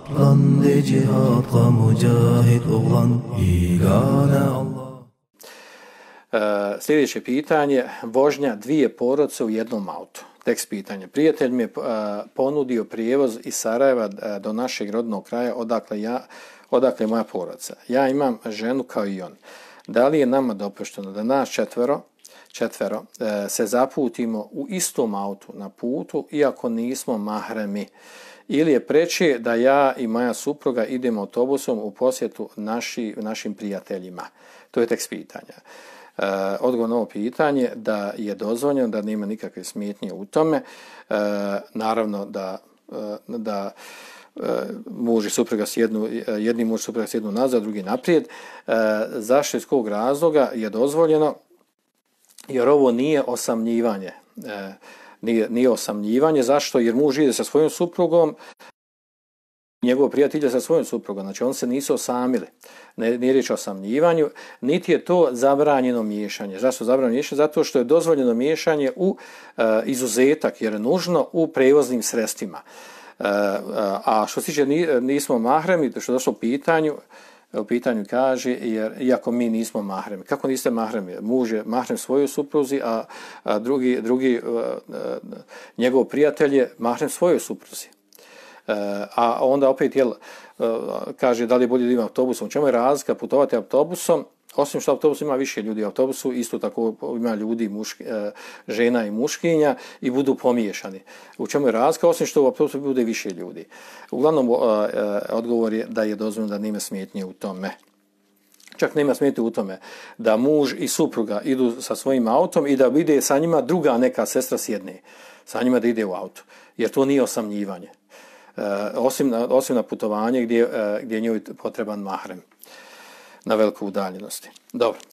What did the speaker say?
Atlandı cihatla mücahid oğlan, igane Allah. Sljedeće pitanje, vožnja dvije porodice u jednom autu. Tekst pitanja. Prijatelj mi je ponudio prijevoz iz Sarajeva do našeg rodnog kraja, odakle je moja porodica. Ja imam ženu kao i on. Da li je nama dopušteno da nas četvero se zaputimo u istom autu na putu, iako nismo mahremi? Ili je preče da ja i moja supruga idemo autobusom u posjetu našim prijateljima? To je tekst pitanja. Odgovor na ovo pitanje da je dozvoljeno, da nema nikakve smetnje u tome. Naravno da muž i supruga sjednu, jedni muž i supruga sjednu nazad, drugi naprijed. Zašto, iz kog razloga je dozvoljeno? Jer ovo nije osamljivanje. Nije osamljivanje. Zašto? Jer muž ide sa svojom suprugom, njegov prijatelj sa svojom suprugom, znači oni se nisu osamili. Nije riječ o osamljivanju, niti je to zabranjeno miješanje. Zašto zabranjeno miješanje? Zato što je dozvoljeno miješanje u izuzetak, jer je nužno u prevoznim sredstvima. A što se tiče nismo mahremi, što je došlo u pitanju kaže, jer iako mi nismo mahremi. Kako niste mahremi? Muž je mahrem svojoj supruzi, a drugi njegov prijatelj je mahrem svojoj supruzi. A onda opet kaže da li je bolje da ima autobusom. U čemu je razlika putovati autobusom? Osim što autobus ima više ljudi u autobusu, isto tako ima ljudi, žena i muškinja i budu pomiješani. U čemu je razlika? Osim što u autobusu bude više ljudi. Uglavnom, odgovor je da je dozvoljeno, da nema smetnje u tome. Čak nema smetnje u tome da muž i supruga idu sa svojim autom i da ide sa njima druga neka sestra sjedne. Sa njima da ide u auto. Jer to nije osamljivanje. Osim na putovanje gdje je njoj potreban mahrem na velikoj udaljenosti. Dobro.